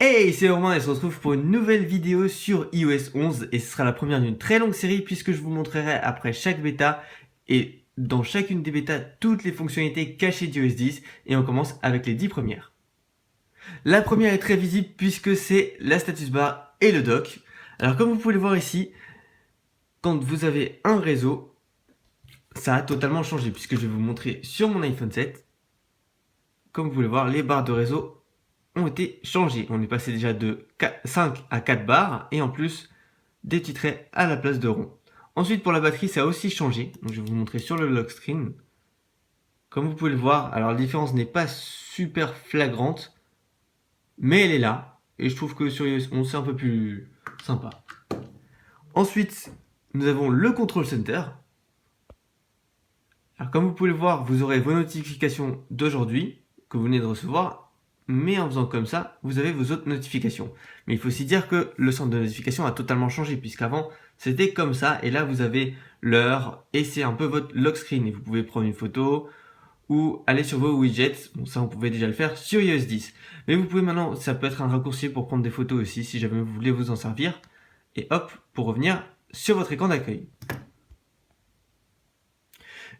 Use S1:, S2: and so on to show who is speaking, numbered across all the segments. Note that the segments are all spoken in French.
S1: Hey, c'est Romain et on se retrouve pour une nouvelle vidéo sur iOS 11 et ce sera la première d'une très longue série puisque je vous montrerai après chaque bêta et dans chacune des bêtas toutes les fonctionnalités cachées d'iOS 10 et on commence avec les 10 premières. La première est très visible puisque c'est la status bar et le dock. Alors comme vous pouvez le voir ici, quand vous avez un réseau, ça a totalement changé puisque je vais vous montrer sur mon iPhone 7. Comme vous pouvez le voir, les barres de réseau ont été changés. On est passé déjà de 5 à 4 barres et en plus des petits traits à la place de rond. Ensuite pour la batterie ça a aussi changé. Donc, je vais vous montrer sur le lock screen. Comme vous pouvez le voir, alors la différence n'est pas super flagrante, mais elle est là. Et je trouve que sur iOS 11 c'est un peu plus sympa. Ensuite nous avons le Control Center. Alors comme vous pouvez le voir, vous aurez vos notifications d'aujourd'hui que vous venez de recevoir. Mais en faisant comme ça, vous avez vos autres notifications. Mais il faut aussi dire que le centre de notification a totalement changé, puisqu'avant, c'était comme ça, et là, vous avez l'heure, et c'est un peu votre lock screen, et vous pouvez prendre une photo, ou aller sur vos widgets, bon ça, on pouvait déjà le faire sur iOS 10. Mais vous pouvez maintenant, ça peut être un raccourci pour prendre des photos aussi, si jamais vous voulez vous en servir, et hop, pour revenir sur votre écran d'accueil.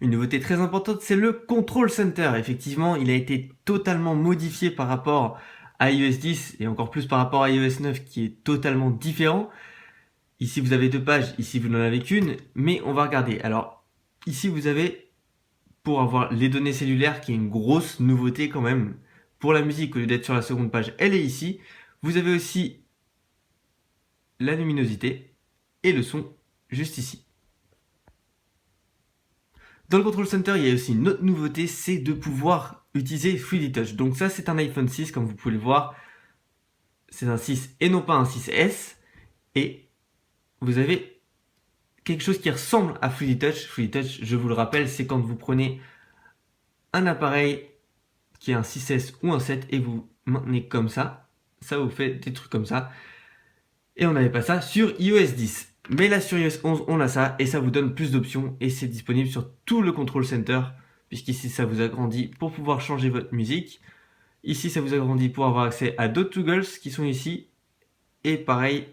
S1: Une nouveauté très importante, c'est le Control Center. Effectivement, il a été totalement modifié par rapport à iOS 10 et encore plus par rapport à iOS 9 qui est totalement différent. Ici, vous avez 2 pages, ici, vous n'en avez qu'une, mais on va regarder. Alors, ici, vous avez, pour avoir les données cellulaires, qui est une grosse nouveauté quand même. Pour la musique, au lieu d'être sur la seconde page, elle est ici. Vous avez aussi la luminosité et le son juste ici. Dans le Control Center, il y a aussi une autre nouveauté, c'est de pouvoir utiliser 3D Touch. Donc ça, c'est un iPhone 6, comme vous pouvez le voir. C'est un 6 et non pas un 6S. Et vous avez quelque chose qui ressemble à 3D Touch. 3D Touch, je vous le rappelle, c'est quand vous prenez un appareil qui est un 6S ou un 7 et vous maintenez comme ça. Ça vous fait des trucs comme ça. Et on n'avait pas ça sur iOS 10. Mais là sur iOS 11 on a ça et ça vous donne plus d'options et c'est disponible sur tout le Control Center puisqu'ici ça vous agrandit pour pouvoir changer votre musique. Ici ça vous agrandit pour avoir accès à d'autres toggles qui sont ici et pareil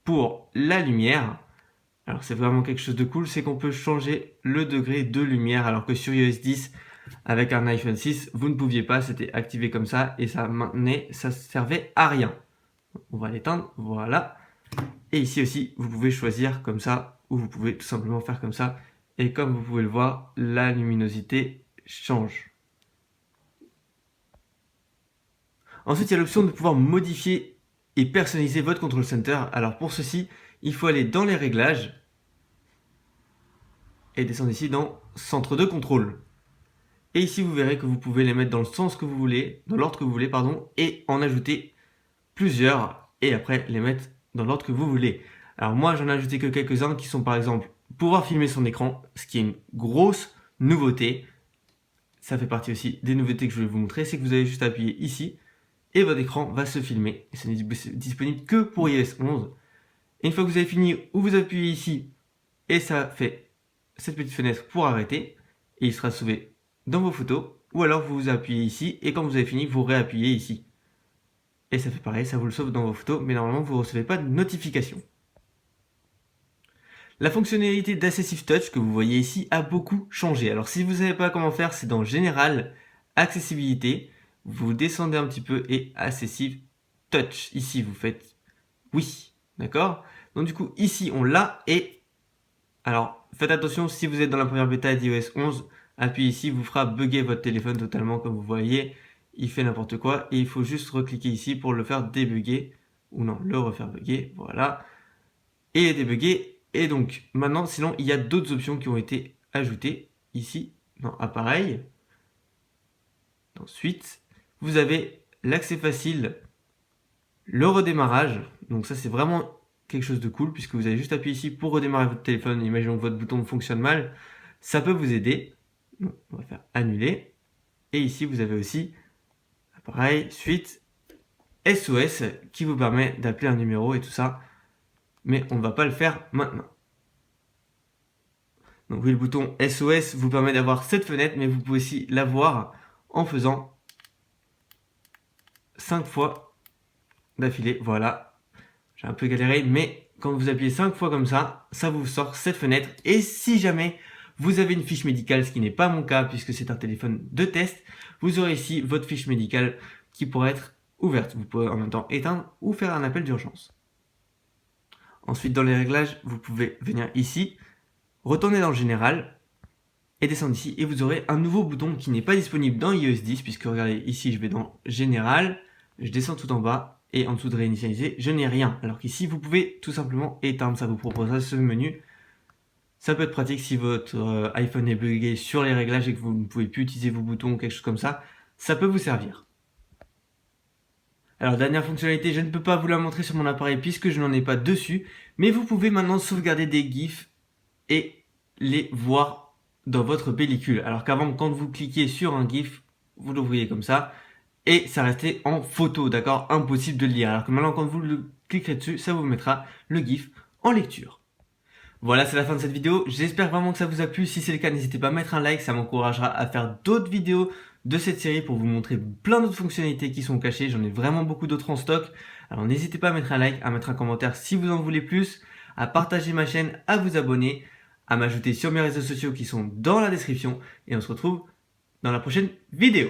S1: pour la lumière. Alors c'est vraiment quelque chose de cool, c'est qu'on peut changer le degré de lumière alors que sur iOS 10 avec un iPhone 6 vous ne pouviez pas, c'était activé comme ça et ça maintenait, ça servait à rien. On va l'éteindre, voilà. Et ici aussi, vous pouvez choisir comme ça, ou vous pouvez tout simplement faire comme ça. Et comme vous pouvez le voir, la luminosité change. Ensuite, il y a l'option de pouvoir modifier et personnaliser votre Control Center. Alors pour ceci, il faut aller dans les réglages et descendre ici dans Centre de contrôle. Et ici, vous verrez que vous pouvez les mettre dans le sens que vous voulez, dans l'ordre que vous voulez, pardon, et en ajouter plusieurs, et après les mettre dans l'ordre que vous voulez. Alors moi, j'en ai ajouté que quelques-uns qui sont par exemple pouvoir filmer son écran, ce qui est une grosse nouveauté. Ça fait partie aussi des nouveautés que je vais vous montrer, c'est que vous allez juste appuyer ici et votre écran va se filmer. Et ce n'est disponible que pour iOS 11. Et une fois que vous avez fini, ou vous appuyez ici et ça fait cette petite fenêtre pour arrêter et il sera sauvé dans vos photos. Ou alors vous appuyez ici et quand vous avez fini, vous réappuyez ici. Et ça fait pareil, ça vous le sauve dans vos photos, mais normalement vous ne recevez pas de notification. La fonctionnalité d'Accessive Touch que vous voyez ici a beaucoup changé. Alors si vous ne savez pas comment faire, c'est dans Général, Accessibilité, vous descendez un petit peu et Accessive Touch. Ici vous faites oui, d'accord? Donc du coup ici on l'a et alors faites attention si vous êtes dans la première bêta d'iOS 11, appuyez ici, vous fera bugger votre téléphone totalement comme vous voyez. Il fait n'importe quoi et il faut juste recliquer ici pour le faire débugger ou non, le refaire bugger, voilà, et débugger. Et donc maintenant, sinon il y a d'autres options qui ont été ajoutées ici dans appareil. Ensuite, vous avez l'accès facile, le redémarrage. Donc ça c'est vraiment quelque chose de cool puisque vous allez juste appuyer ici pour redémarrer votre téléphone. Imaginons que votre bouton fonctionne mal, ça peut vous aider. Donc, on va faire annuler. Et ici vous avez aussi pareil, suite SOS qui vous permet d'appeler un numéro et tout ça. Mais on ne va pas le faire maintenant. Donc oui, le bouton SOS vous permet d'avoir cette fenêtre, mais vous pouvez aussi l'avoir en faisant 5 fois d'affilée, voilà. J'ai un peu galéré, mais quand vous appuyez 5 fois comme ça vous sort cette fenêtre. Et si jamais vous avez une fiche médicale, ce qui n'est pas mon cas puisque c'est un téléphone de test, vous aurez ici votre fiche médicale qui pourrait être ouverte. Vous pouvez en même temps éteindre ou faire un appel d'urgence. Ensuite, dans les réglages, vous pouvez venir ici, retourner dans le général et descendre ici et vous aurez un nouveau bouton qui n'est pas disponible dans iOS 10 puisque regardez ici, je vais dans général, je descends tout en bas et en dessous de réinitialiser, je n'ai rien. Alors qu'ici, vous pouvez tout simplement éteindre, ça vous proposera ce menu. Ça peut être pratique si votre iPhone est bugué sur les réglages et que vous ne pouvez plus utiliser vos boutons ou quelque chose comme ça, ça peut vous servir. Alors dernière fonctionnalité, je ne peux pas vous la montrer sur mon appareil puisque je n'en ai pas dessus, mais vous pouvez maintenant sauvegarder des GIFs et les voir dans votre pellicule. Alors qu'avant, quand vous cliquiez sur un GIF, vous l'ouvriez comme ça, et ça restait en photo, d'accord? Impossible de le lire. Alors que maintenant, quand vous le cliquerez dessus, ça vous mettra le GIF en lecture. Voilà, c'est la fin de cette vidéo. J'espère vraiment que ça vous a plu. Si c'est le cas, n'hésitez pas à mettre un like, ça m'encouragera à faire d'autres vidéos de cette série pour vous montrer plein d'autres fonctionnalités qui sont cachées. J'en ai vraiment beaucoup d'autres en stock. Alors n'hésitez pas à mettre un like, à mettre un commentaire si vous en voulez plus, à partager ma chaîne, à vous abonner, à m'ajouter sur mes réseaux sociaux qui sont dans la description. Et on se retrouve dans la prochaine vidéo.